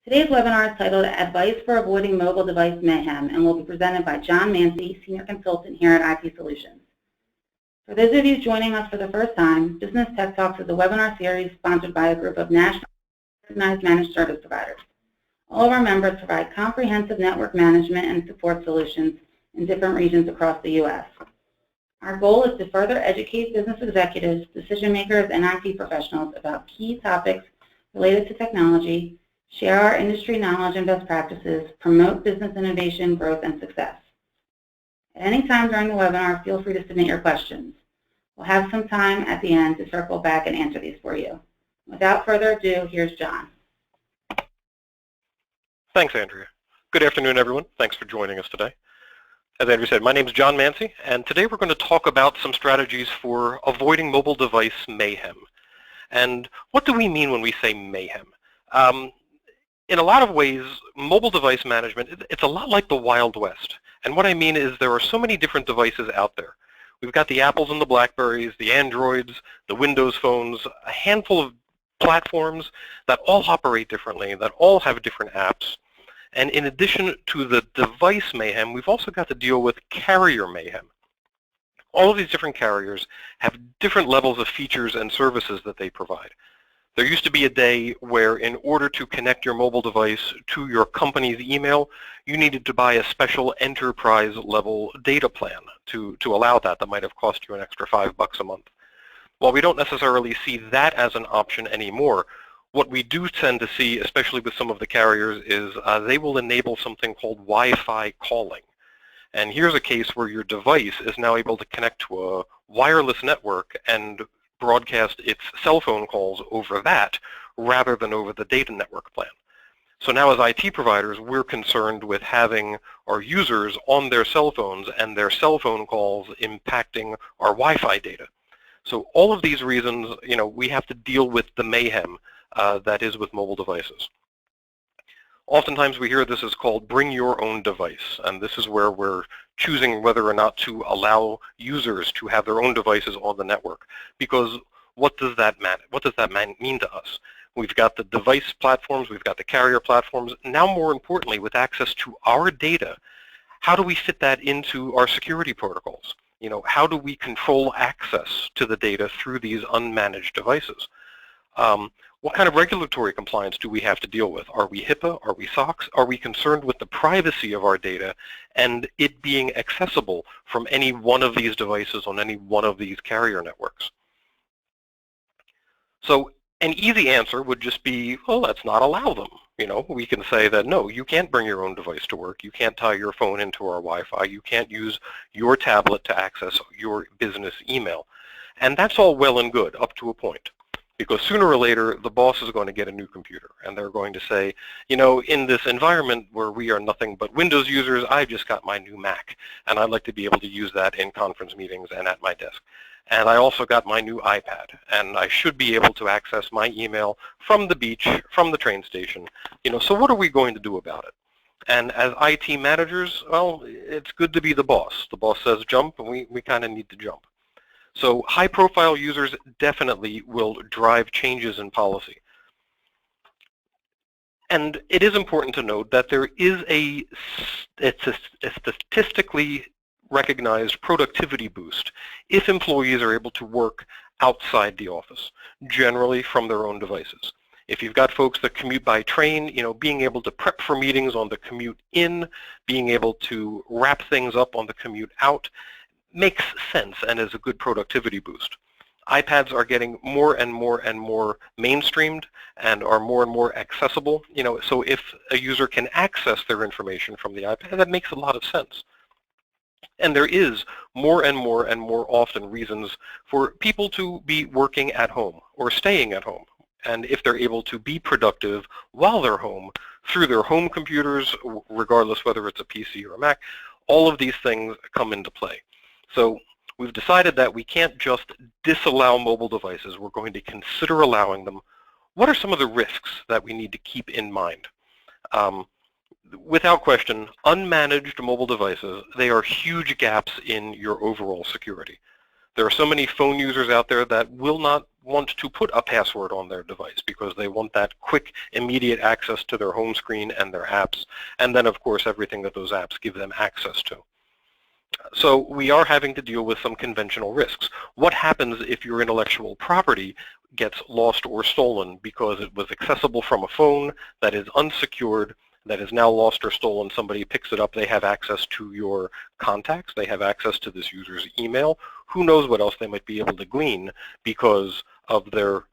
Today's webinar is titled Advice for Avoiding Mobile Device Mayhem and will be presented by John Mancy, Senior Consultant here at IT Solutions. For those of you joining us for the first time, Business Tech Talks is a webinar series sponsored by a group of nationally recognized managed service providers. All of our members provide comprehensive network management and support solutions in different regions across the U.S. Our goal is to further educate business executives, decision makers, and IT professionals about key topics related to technology, share our industry knowledge and best practices, promote business innovation, growth, and success. At any time during the webinar, feel free to submit your questions. We'll have some time at the end to circle back and answer these for you. Without further ado, here's John. Thanks, Andrea. Good afternoon, everyone. Thanks for joining us today. As Andrea said, my name is John Mancy, and today we're going to talk about some strategies for avoiding mobile device mayhem. And what do we mean when we say mayhem? In a lot of ways, mobile device management, it's a lot like the Wild West. And what I mean is there are so many different devices out there. We've got the Apples and the Blackberries, the Androids, the Windows phones, a handful of platforms that all operate differently, that all have different apps. And in addition to the device mayhem, we've also got to deal with carrier mayhem. All of these different carriers have different levels of features and services that they provide. There used to be a day where in order to connect your mobile device to your company's email, you needed to buy a special enterprise level data plan to allow that. That might have cost you an extra $5 a month. While we don't necessarily see that as an option anymore, what we do tend to see, especially with some of the carriers, is they will enable something called Wi-Fi calling. And here's a case where your device is now able to connect to a wireless network and broadcast its cell phone calls over that rather than over the data network plan. So now as IT providers, we're concerned with having our users on their cell phones and their cell phone calls impacting our Wi-Fi data. So all of these reasons, we have to deal with the mayhem that is with mobile devices. Oftentimes we hear this is called bring your own device, and this is where we're choosing whether or not to allow users to have their own devices on the network. Because what does that mean to us? We've got the device platforms, we've got the carrier platforms. Now more importantly, with access to our data, how do we fit that into our security protocols? How do we control access to the data through these unmanaged devices? What kind of regulatory compliance do we have to deal with? Are we HIPAA? Are we SOX? Are we concerned with the privacy of our data and it being accessible from any one of these devices on any one of these carrier networks? So an easy answer would just be, well, let's not allow them. We can say that, no, you can't bring your own device to work. You can't tie your phone into our Wi-Fi. You can't use your tablet to access your business email. And that's all well and good up to a point. Because sooner or later, the boss is going to get a new computer, and they're going to say, in this environment where we are nothing but Windows users, I just got my new Mac, and I'd like to be able to use that in conference meetings and at my desk. And I also got my new iPad, and I should be able to access my email from the beach, from the train station. So what are we going to do about it? And as IT managers, well, it's good to be the boss. The boss says jump, and we kind of need to jump. So high-profile users definitely will drive changes in policy. And it is important to note that there is a statistically recognized productivity boost if employees are able to work outside the office, generally from their own devices. If you've got folks that commute by train, being able to prep for meetings on the commute in, being able to wrap things up on the commute out, makes sense and is a good productivity boost. iPads are getting more and more and more mainstreamed and are more and more accessible. So if a user can access their information from the iPad, that makes a lot of sense. And there is more and more and more often reasons for people to be working at home or staying at home. And if they're able to be productive while they're home through their home computers, regardless whether it's a PC or a Mac, all of these things come into play. So we've decided that we can't just disallow mobile devices. We're going to consider allowing them. What are some of the risks that we need to keep in mind? Without question, unmanaged mobile devices, they are huge gaps in your overall security. There are so many phone users out there that will not want to put a password on their device because they want that quick, immediate access to their home screen and their apps, and then, of course, everything that those apps give them access to. So we are having to deal with some conventional risks. What happens if your intellectual property gets lost or stolen because it was accessible from a phone that is unsecured, that is now lost or stolen? Somebody picks it up, they have access to your contacts, they have access to this user's email. Who knows what else they might be able to glean because of their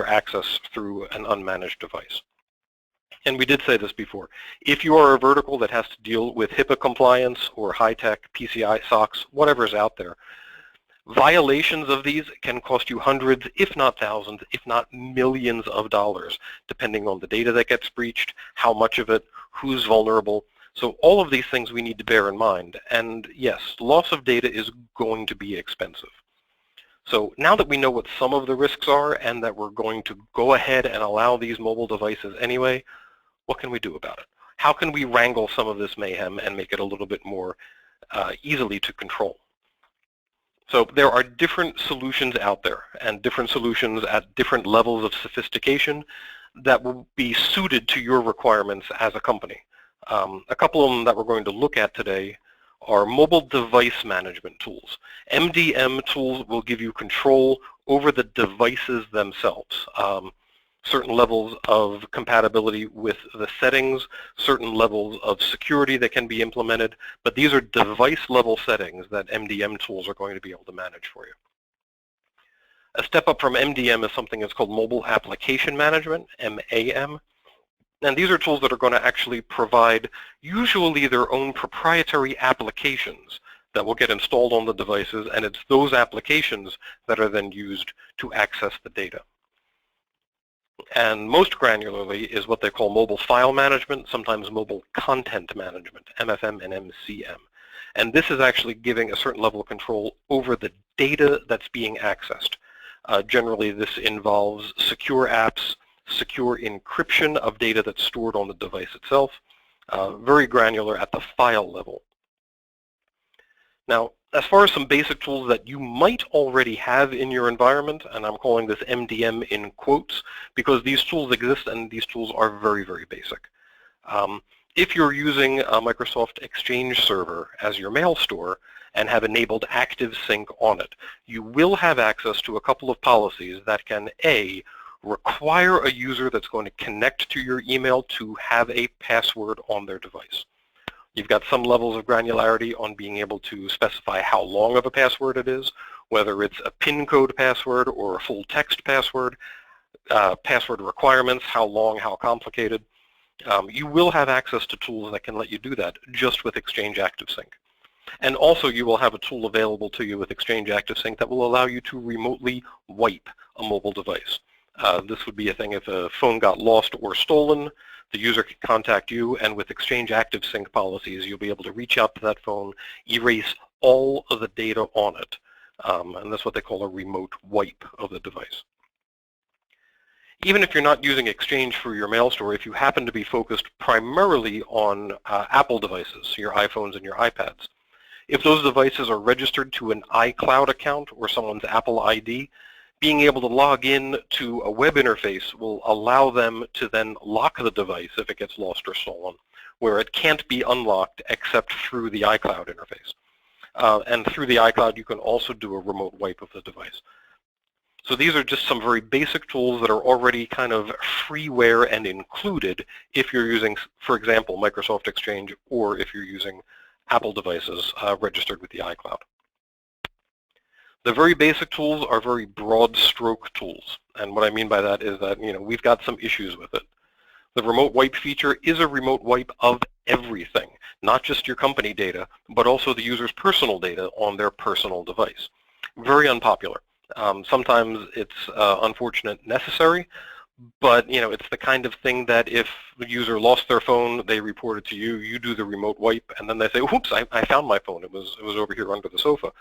access through an unmanaged device. And we did say this before. If you are a vertical that has to deal with HIPAA compliance or high-tech PCI SOX, whatever's out there, violations of these can cost you hundreds, if not thousands, if not millions of dollars, depending on the data that gets breached, how much of it, who's vulnerable. So all of these things we need to bear in mind. And yes, loss of data is going to be expensive. So now that we know what some of the risks are and that we're going to go ahead and allow these mobile devices anyway, what can we do about it? How can we wrangle some of this mayhem and make it a little bit more easily to control? So there are different solutions out there and different solutions at different levels of sophistication that will be suited to your requirements as a company. A couple of them that we're going to look at today are mobile device management tools. MDM tools will give you control over the devices themselves. Certain levels of compatibility with the settings, certain levels of security that can be implemented, but these are device-level settings that MDM tools are going to be able to manage for you. A step up from MDM is something that's called Mobile Application Management, MAM, and these are tools that are going to actually provide usually their own proprietary applications that will get installed on the devices, and it's those applications that are then used to access the data. And most granularly is what they call mobile file management, sometimes mobile content management, MFM and MCM. And this is actually giving a certain level of control over the data that's being accessed. Generally, this involves secure apps, secure encryption of data that's stored on the device itself, very granular at the file level. Now, as far as some basic tools that you might already have in your environment, and I'm calling this MDM in quotes because these tools exist and these tools are very, very basic. If you're using a Microsoft Exchange server as your mail store and have enabled Active Sync on it, you will have access to a couple of policies that can, A, require a user that's going to connect to your email to have a password on their device. You've got some levels of granularity on being able to specify how long of a password it is, whether it's a PIN code password or a full text password, password requirements, how long, how complicated. You will have access to tools that can let you do that just with Exchange ActiveSync. And also you will have a tool available to you with Exchange ActiveSync that will allow you to remotely wipe a mobile device. This would be a thing if a phone got lost or stolen, the user can contact you, and with Exchange ActiveSync policies, you'll be able to reach out to that phone, erase all of the data on it, and that's what they call a remote wipe of the device. Even if you're not using Exchange for your mail store, if you happen to be focused primarily on Apple devices, your iPhones and your iPads, if those devices are registered to an iCloud account or someone's Apple ID, being able to log in to a web interface will allow them to then lock the device if it gets lost or stolen, where it can't be unlocked except through the iCloud interface. And through the iCloud, you can also do a remote wipe of the device. So these are just some very basic tools that are already kind of freeware and included if you're using, for example, Microsoft Exchange, or if you're using Apple devices registered with the iCloud. The very basic tools are very broad stroke tools. And what I mean by that is that, we've got some issues with it. The remote wipe feature is a remote wipe of everything, not just your company data, but also the user's personal data on their personal device. Very unpopular. Sometimes it's unfortunate necessary, but it's the kind of thing that if the user lost their phone, they report it to you, you do the remote wipe, and then they say, oops, I found my phone. It was over here under the sofa.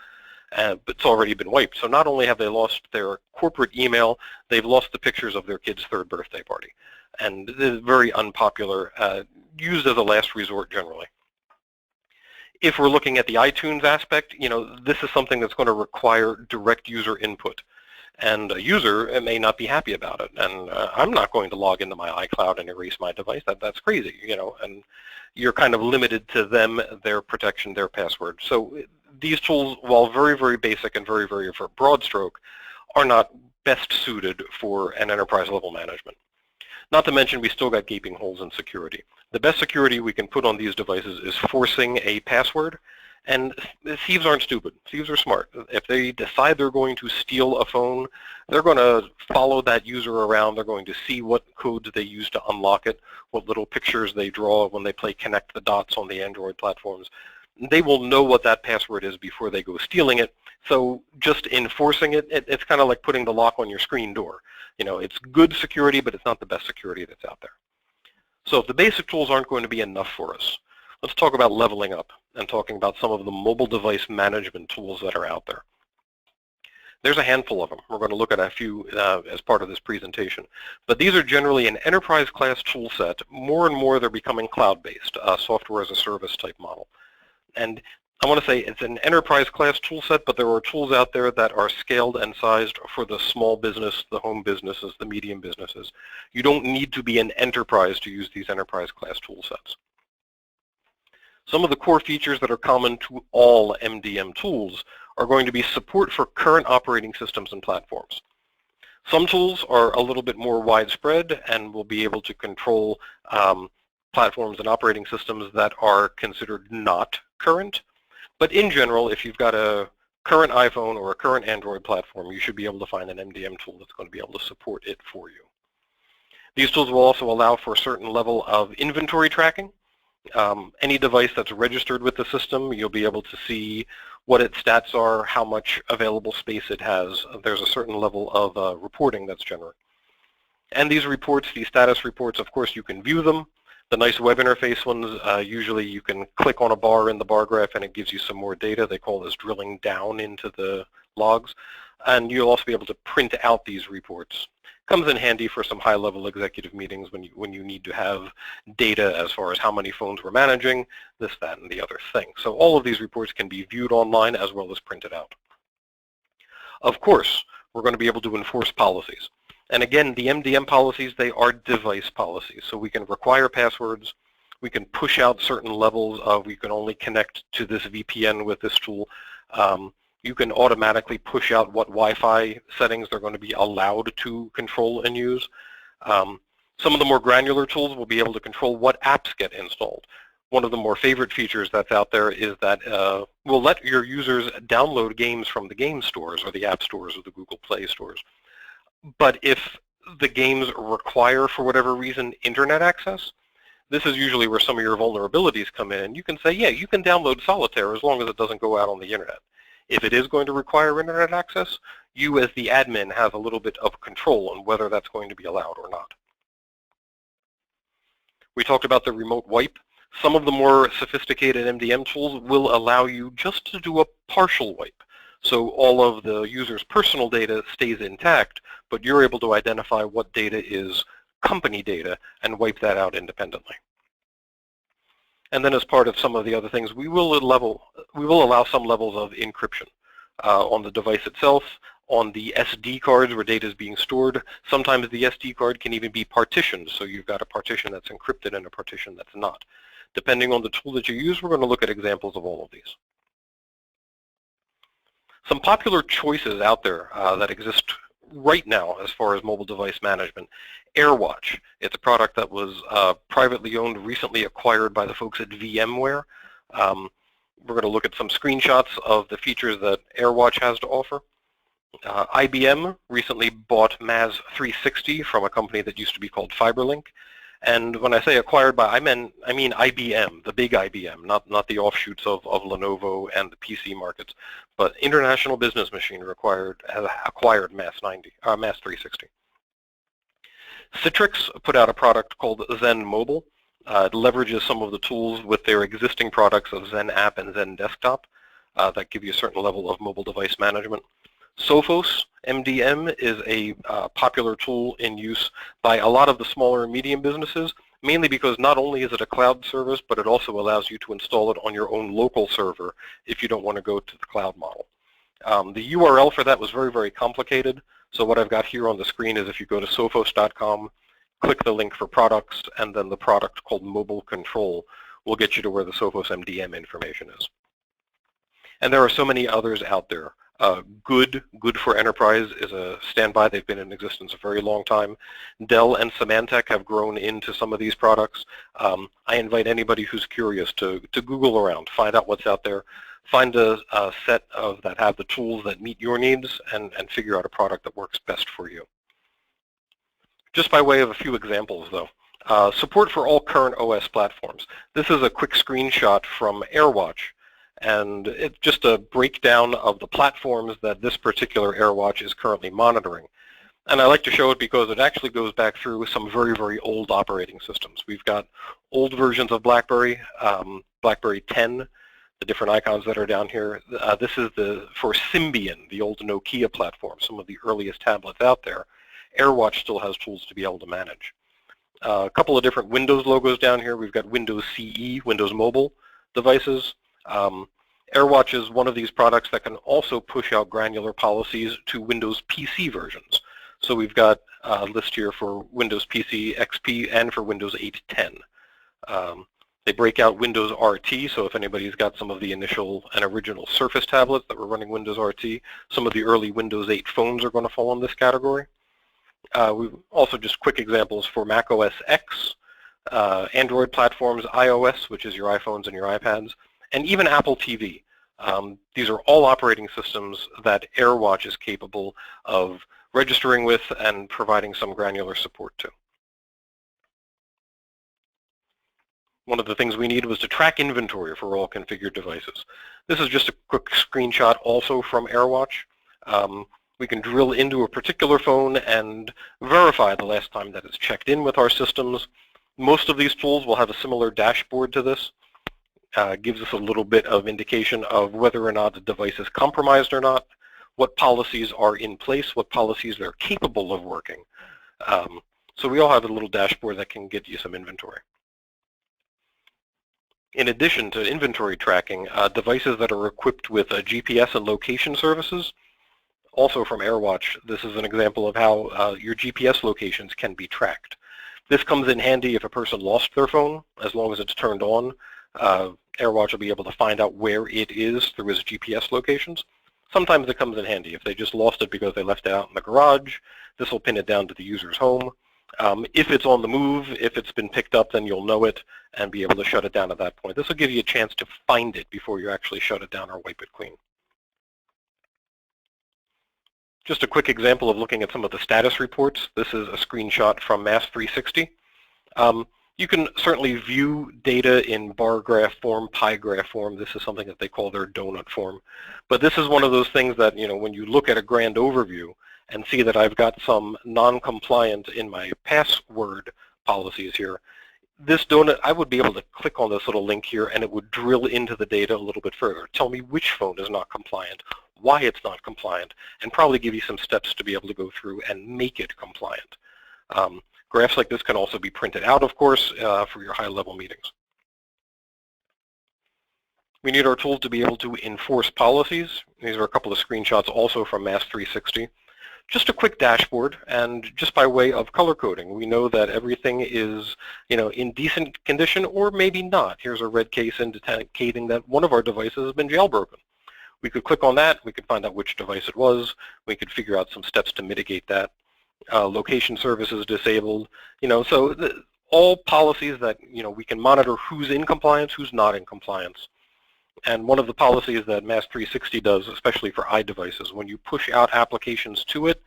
But it's already been wiped. So not only have they lost their corporate email, they've lost the pictures of their kid's third birthday party. And this is very unpopular, used as a last resort generally. If we're looking at the iTunes aspect, this is something that's going to require direct user input. And a user may not be happy about it. And I'm not going to log into my iCloud and erase my device. That's crazy, and you're kind of limited to them, their protection, their password. So these tools, while very, very basic and very, very broad stroke, are not best suited for an enterprise level management. Not to mention, we still got gaping holes in security. The best security we can put on these devices is forcing a password, and thieves aren't stupid. Thieves are smart. If they decide they're going to steal a phone, they're going to follow that user around. They're going to see what codes they use to unlock it, what little pictures they draw when they play connect the dots on the Android platforms. They will know what that password is before they go stealing it. So just enforcing it's kind of like putting the lock on your screen door. It's good security, but it's not the best security that's out there. So if the basic tools aren't going to be enough for us, let's talk about leveling up and talking about some of the mobile device management tools that are out there. There's a handful of them. We're going to look at a few as part of this presentation. But these are generally an enterprise class tool set. More and more they're becoming cloud-based, software as a service type model. And I want to say it's an enterprise class tool set, but there are tools out there that are scaled and sized for the small business, the home businesses, the medium businesses. You don't need to be an enterprise to use these enterprise class tool sets. Some of the core features that are common to all MDM tools are going to be support for current operating systems and platforms. Some tools are a little bit more widespread and will be able to control platforms and operating systems that are considered not current. But in general, if you've got a current iPhone or a current Android platform, you should be able to find an MDM tool that's going to be able to support it for you. These tools will also allow for a certain level of inventory tracking. Any device that's registered with the system, you'll be able to see what its stats are, how much available space it has. There's a certain level of reporting that's generated. And these reports, these status reports, of course, you can view them. The nice web interface ones, usually you can click on a bar in the bar graph and it gives you some more data. They call this drilling down into the logs. And you'll also be able to print out these reports. Comes in handy for some high-level executive meetings when you need to have data as far as how many phones we're managing, this, that, and the other thing. So all of these reports can be viewed online as well as printed out. Of course, we're going to be able to enforce policies. And again, the MDM policies, they are device policies. So we can require passwords. We can push out certain levels of, we can only connect to this VPN with this tool. You can automatically push out what Wi-Fi settings they're going to be allowed to control and use. Some of the more granular tools will be able to control what apps get installed. One of the more favorite features that's out there is that we'll let your users download games from the game stores or the app stores or the Google Play stores. But if the games require, for whatever reason, internet access, this is usually where some of your vulnerabilities come in. You can say, yeah, you can download Solitaire as long as it doesn't go out on the internet. If it is going to require internet access, you as the admin have a little bit of control on whether that's going to be allowed or not. We talked about the remote wipe. Some of the more sophisticated MDM tools will allow you just to do a partial wipe. So all of the user's personal data stays intact, but you're able to identify what data is company data and wipe that out independently. And then as part of some of the other things, we will allow some levels of encryption on the device itself, on the SD cards where data is being stored. Sometimes the SD card can even be partitioned, so you've got a partition that's encrypted and a partition that's not. Depending on the tool that you use, we're going to look at examples of all of these. Some popular choices out there that exist right now as far as mobile device management. AirWatch. It's a product that was privately owned, recently acquired by the folks at VMware. We're going to look at some screenshots of the features that AirWatch has to offer. IBM recently bought MAS 360 from a company that used to be called FiberLink. And when I say acquired by, I mean IBM, the big IBM, not the offshoots of Lenovo and the PC markets, but International Business Machine has acquired MAS 360. Citrix put out a product called Zen Mobile. It leverages some of the tools with their existing products of Zen App and Zen Desktop that give you a certain level of mobile device management. Sophos MDM is a popular tool in use by a lot of the smaller and medium businesses, mainly because not only is it a cloud service, but it also allows you to install it on your own local server if you don't want to go to the cloud model. The URL for that was very, very complicated. So what I've got here on the screen is if you go to sophos.com, click the link for products, and then the product called Mobile Control will get you to where the Sophos MDM information is. And there are so many others out there. Good for Enterprise is a standby. They've been in existence a very long time. Dell and Symantec have grown into some of these products. I invite anybody who's curious to Google around, find out what's out there, find a set that have the tools that meet your needs, and figure out a product that works best for you. Just by way of a few examples, though, support for all current OS platforms. This is a quick screenshot from AirWatch, and it's just a breakdown of the platforms that this particular AirWatch is currently monitoring. And I like to show it because it actually goes back through some very, very old operating systems. We've got old versions of BlackBerry, BlackBerry 10, the different icons that are down here. This is for Symbian, the old Nokia platform, some of the earliest tablets out there. AirWatch still has tools to be able to manage. A couple of different Windows logos down here. We've got Windows CE, Windows Mobile devices. AirWatch is one of these products that can also push out granular policies to Windows PC versions. So we've got a list here for Windows PC XP and for Windows 8.10. They break out Windows RT, so if anybody's got some of the initial and original Surface tablets that were running Windows RT, some of the early Windows 8 phones are going to fall in this category. We've also just quick examples for Mac OS X, Android platforms, iOS, which is your iPhones and your iPads, and even Apple TV. These are all operating systems that AirWatch is capable of registering with and providing some granular support to. One of the things we needed was to track inventory for all configured devices. This is just a quick screenshot also from AirWatch. We can drill into a particular phone and verify the last time that it's checked in with our systems. Most of these tools will have a similar dashboard to this. Gives us a little bit of indication of whether or not the device is compromised or not, what policies are in place, what policies are capable of working. So we all have a little dashboard that can get you some inventory. In addition to inventory tracking, devices that are equipped with GPS and location services, also from AirWatch, this is an example of how your GPS locations can be tracked. This comes in handy if a person lost their phone. As long as it's turned on, AirWatch will be able to find out where it is through its GPS locations. Sometimes it comes in handy. If they just lost it because they left it out in the garage, this will pin it down to the user's home. If it's on the move, if it's been picked up, then you'll know it and be able to shut it down at that point. This will give you a chance to find it before you actually shut it down or wipe it clean. Just a quick example of looking at some of the status reports. This is a screenshot from Mass 360. You can certainly view data in bar graph form, pie graph form. This is something that they call their donut form. But this is one of those things that, when you look at a grand overview and see that I've got some non-compliant in my password policies here, this donut, I would be able to click on this little link here and it would drill into the data a little bit further, tell me which phone is not compliant, why it's not compliant, and probably give you some steps to be able to go through and make it compliant. Graphs like this can also be printed out, of course, for your high-level meetings. We need our tools to be able to enforce policies. These are a couple of screenshots also from Mass 360. Just a quick dashboard, and just by way of color coding, we know that everything is, in decent condition or maybe not. Here's a red case indicating that one of our devices has been jailbroken. We could click on that, we could find out which device it was, we could figure out some steps to mitigate that. Location services disabled, so all policies that, we can monitor who's in compliance, who's not in compliance. And one of the policies that Mass 360 does, especially for iDevices, when you push out applications to it,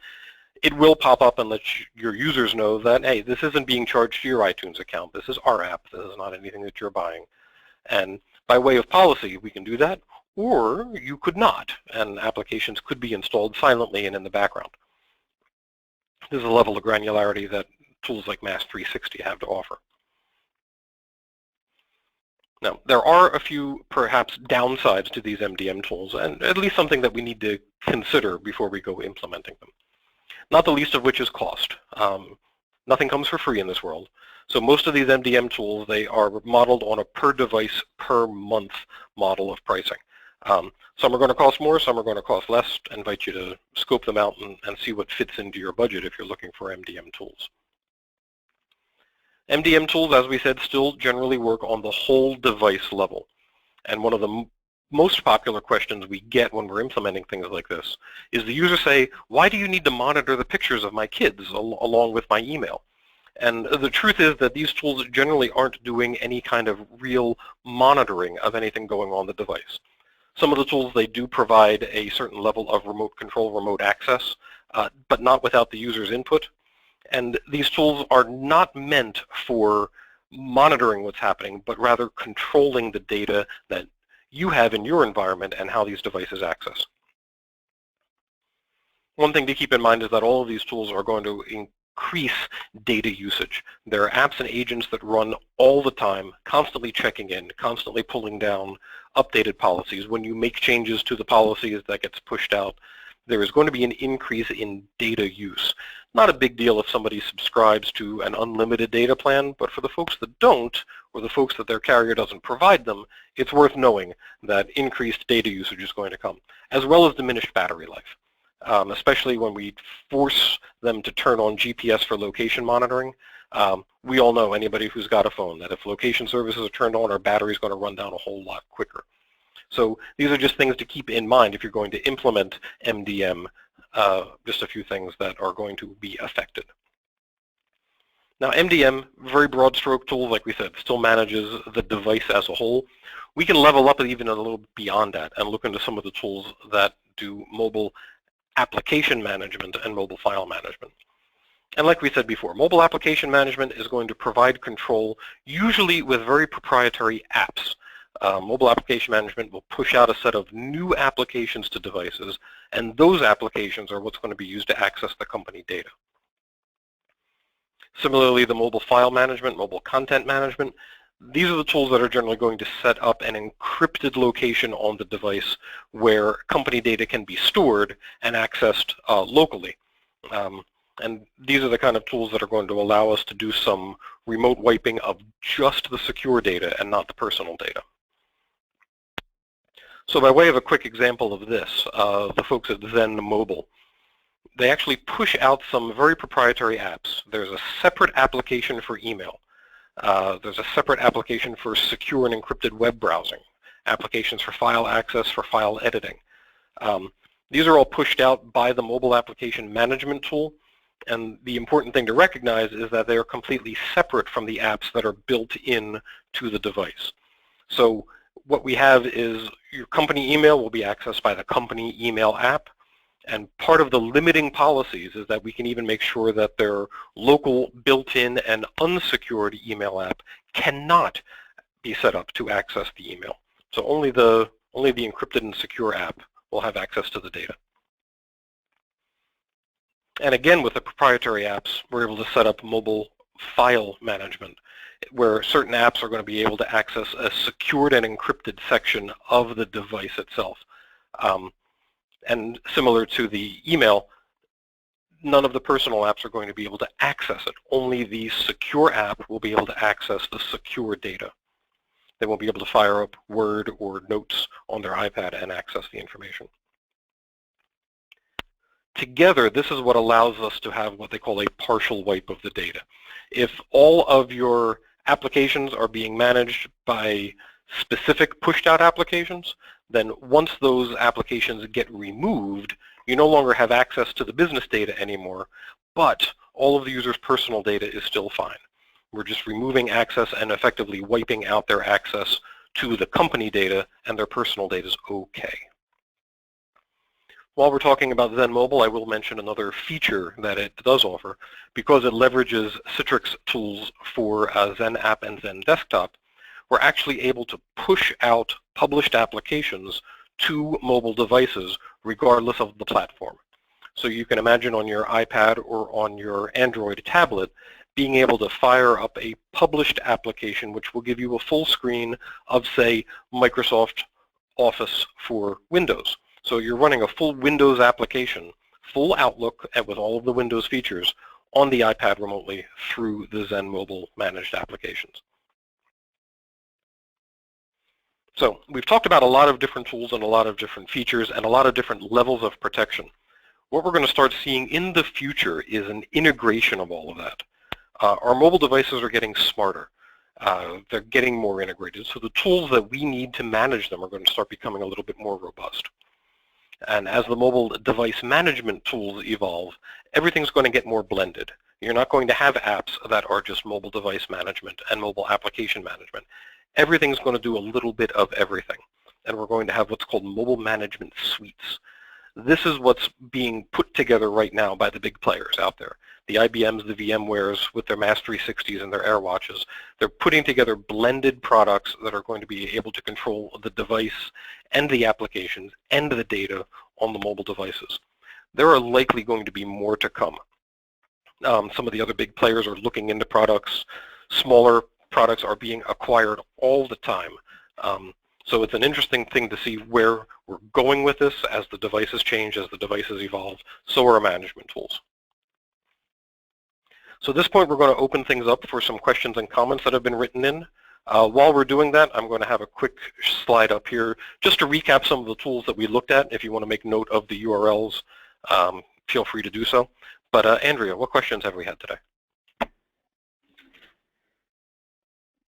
it will pop up and let your users know that, hey, this isn't being charged to your iTunes account. This is our app. This is not anything that you're buying. And by way of policy, we can do that, or you could not, and applications could be installed silently and in the background. This is a level of granularity that tools like Mass 360 have to offer. Now, there are a few, perhaps, downsides to these MDM tools, and at least something that we need to consider before we go implementing them. Not the least of which is cost. Nothing comes for free in this world. So most of these MDM tools, they are modeled on a per device, per month model of pricing. Some are going to cost more, some are going to cost less. I invite you to scope them out and see what fits into your budget if you're looking for MDM tools. MDM tools, as we said, still generally work on the whole device level. And one of the most popular questions we get when we're implementing things like this is the user say, why do you need to monitor the pictures of my kids along with my email? And the truth is that these tools generally aren't doing any kind of real monitoring of anything going on the device. Some of the tools, they do provide a certain level of remote control, remote access, but not without the user's input. And these tools are not meant for monitoring what's happening, but rather controlling the data that you have in your environment and how these devices access. One thing to keep in mind is that all of these tools are going to increase data usage. There are apps and agents that run all the time, constantly checking in, constantly pulling down updated policies. When you make changes to the policies, that gets pushed out. There is going to be an increase in data use. Not a big deal if somebody subscribes to an unlimited data plan, but for the folks that don't, or the folks that their carrier doesn't provide them, it's worth knowing that increased data usage is going to come, as well as diminished battery life. Especially when we force them to turn on GPS for location monitoring. We all know, anybody who's got a phone, that if location services are turned on, our battery is going to run down a whole lot quicker. So these are just things to keep in mind if you're going to implement MDM, just a few things that are going to be affected. Now MDM, very broad stroke tool, like we said, still manages the device as a whole. We can level up even a little beyond that and look into some of the tools that do mobile application management and mobile file management. And like we said before, mobile application management is going to provide control, usually with very proprietary apps. Mobile application management will push out a set of new applications to devices, and those applications are what's going to be used to access the company data. Similarly, the mobile file management, mobile content management, these are the tools that are generally going to set up an encrypted location on the device where company data can be stored and accessed locally. And these are the kind of tools that are going to allow us to do some remote wiping of just the secure data and not the personal data. So by way of a quick example of this, the folks at Zen Mobile, they actually push out some very proprietary apps. There's a separate application for email. There's a separate application for secure and encrypted web browsing, applications for file access, for file editing. These are all pushed out by the mobile application management tool, and the important thing to recognize is that they are completely separate from the apps that are built in to the device. So what we have is your company email will be accessed by the company email app, and part of the limiting policies is that we can even make sure that their local built-in and unsecured email app cannot be set up to access the email. So only the encrypted and secure app will have access to the data. And again, with the proprietary apps, we're able to set up mobile file management, where certain apps are going to be able to access a secured and encrypted section of the device itself. And similar to the email, none of the personal apps are going to be able to access it. Only the secure app will be able to access the secure data. They won't be able to fire up Word or Notes on their iPad and access the information. Together, this is what allows us to have what they call a partial wipe of the data. If all of your applications are being managed by specific pushed-out applications, then once those applications get removed, you no longer have access to the business data anymore, but all of the user's personal data is still fine. We're just removing access and effectively wiping out their access to the company data, and their personal data is okay. While we're talking about Zen Mobile, I will mention another feature that it does offer. Because it leverages Citrix tools for Zen App and Zen Desktop, we're actually able to push out published applications to mobile devices regardless of the platform. So you can imagine on your iPad or on your Android tablet being able to fire up a published application which will give you a full screen of, say, Microsoft Office for Windows. So you're running a full Windows application, full Outlook and with all of the Windows features on the iPad remotely through the Zen mobile managed applications. So we've talked about a lot of different tools and a lot of different features and a lot of different levels of protection. What we're going to start seeing in the future is an integration of all of that. Our mobile devices are getting smarter. They're getting more integrated, so the tools that we need to manage them are going to start becoming a little bit more robust. And as the mobile device management tools evolve, everything's going to get more blended. You're not going to have apps that are just mobile device management and mobile application management. Everything's going to do a little bit of everything. And we're going to have what's called mobile management suites. This is what's being put together right now by the big players out there. The IBMs, the VMwares with their Mass 360s and their AirWatches. They're putting together blended products that are going to be able to control the device and the applications and the data on the mobile devices. There are likely going to be more to come. Some of the other big players are looking into products. Smaller products are being acquired all the time. So it's an interesting thing to see where we're going with this as the devices change, as the devices evolve. So are our management tools. So at this point, we're going to open things up for some questions and comments that have been written in. While we're doing that, I'm going to have a quick slide up here just to recap some of the tools that we looked at. If you want to make note of the URLs, feel free to do so. But Andrea, what questions have we had today?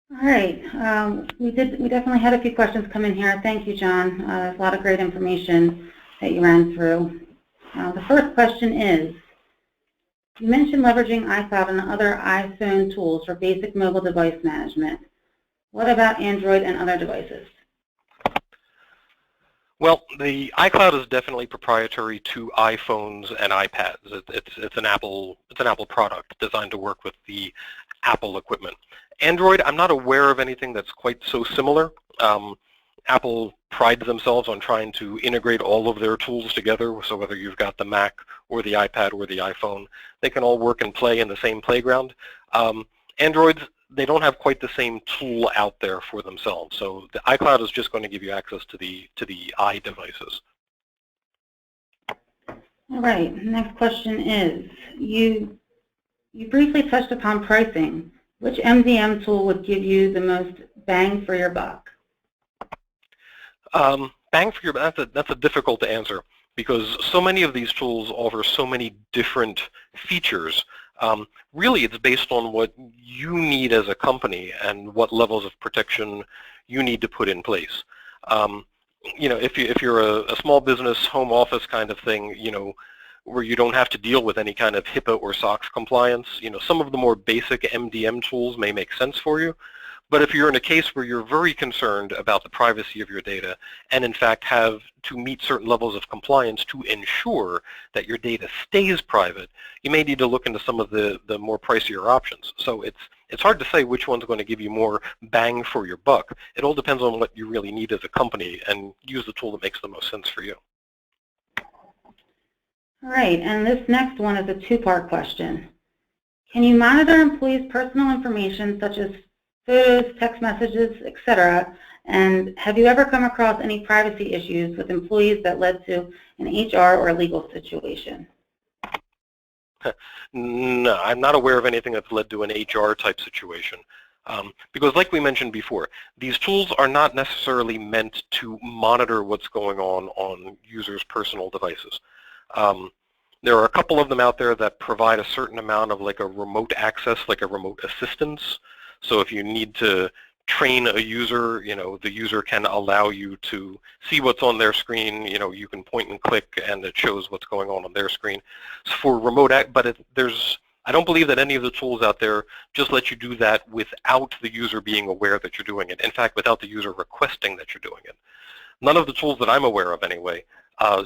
All right, we definitely had a few questions come in here. Thank you, John. There's a lot of great information that you ran through. The first question is, you mentioned leveraging iCloud and other iPhone tools for basic mobile device management. What about Android and other devices? Well, the iCloud is definitely proprietary to iPhones and iPads. It's an Apple product designed to work with the Apple equipment. Android, I'm not aware of anything that's quite so similar. Apple prides themselves on trying to integrate all of their tools together, so whether you've got the Mac or the iPad or the iPhone, they can all work and play in the same playground. Androids, they don't have quite the same tool out there for themselves, so the iCloud is just going to give you access to the iDevices. All right, next question is, you briefly touched upon pricing. Which MDM tool would give you the most bang for your buck? Bang for your buck, that's a difficult to answer because so many of these tools offer so many different features. Really, it's based on what you need as a company and what levels of protection you need to put in place. You know, if you're a small business, home office kind of thing, you know, where you don't have to deal with any kind of HIPAA or SOX compliance, you know, some of the more basic MDM tools may make sense for you. But if you're in a case where you're very concerned about the privacy of your data and in fact have to meet certain levels of compliance to ensure that your data stays private, you may need to look into some of the more pricier options. So it's hard to say which one's going to give you more bang for your buck. It all depends on what you really need as a company and use the tool that makes the most sense for you. All right, and this next one is a two-part question. Can you monitor employees' personal information such as photos, text messages, etc.? And have you ever come across any privacy issues with employees that led to an HR or legal situation? No, I'm not aware of anything that's led to an HR type situation. Because like we mentioned before, these tools are not necessarily meant to monitor what's going on users' personal devices. There are a couple of them out there that provide a certain amount of like a remote access, like a remote assistance. So if you need to train a user, you know, the user can allow you to see what's on their screen. You know, you can point and click and it shows what's going on their screen. So for remote, but I don't believe that any of the tools out there just let you do that without the user being aware that you're doing it. In fact, without the user requesting that you're doing it. None of the tools that I'm aware of anyway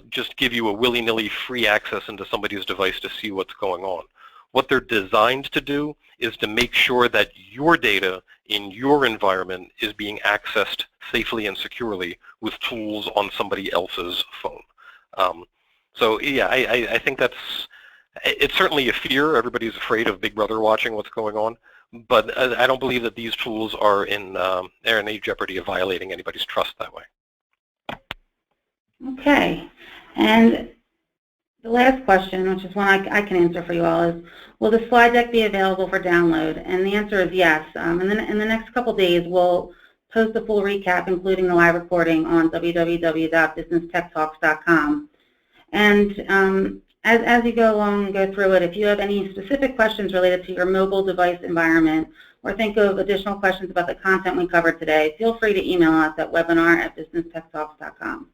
just give you a willy-nilly free access into somebody's device to see what's going on. What they're designed to do is to make sure that your data in your environment is being accessed safely and securely with tools on somebody else's phone. So yeah, I think it's certainly a fear. Everybody's afraid of Big Brother watching what's going on, but I don't believe that these tools are in any jeopardy of violating anybody's trust that way. Okay, and The last question, which is one I can answer for you all, is will the slide deck be available for download? And the answer is yes. In the next couple days, we'll post a full recap, including the live recording, on www.businesstechtalks.com. And as you go along and go through it, if you have any specific questions related to your mobile device environment or think of additional questions about the content we covered today, feel free to email us at webinar@businesstechtalks.com.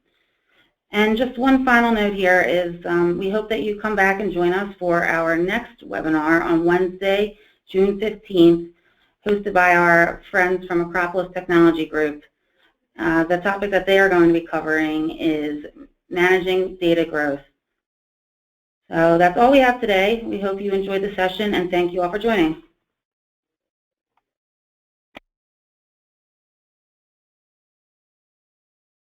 And just one final note here is we hope that you come back and join us for our next webinar on Wednesday, June 15th, hosted by our friends from Acropolis Technology Group. The topic that they are going to be covering is managing data growth. So that's all we have today. We hope you enjoyed the session, and thank you all for joining.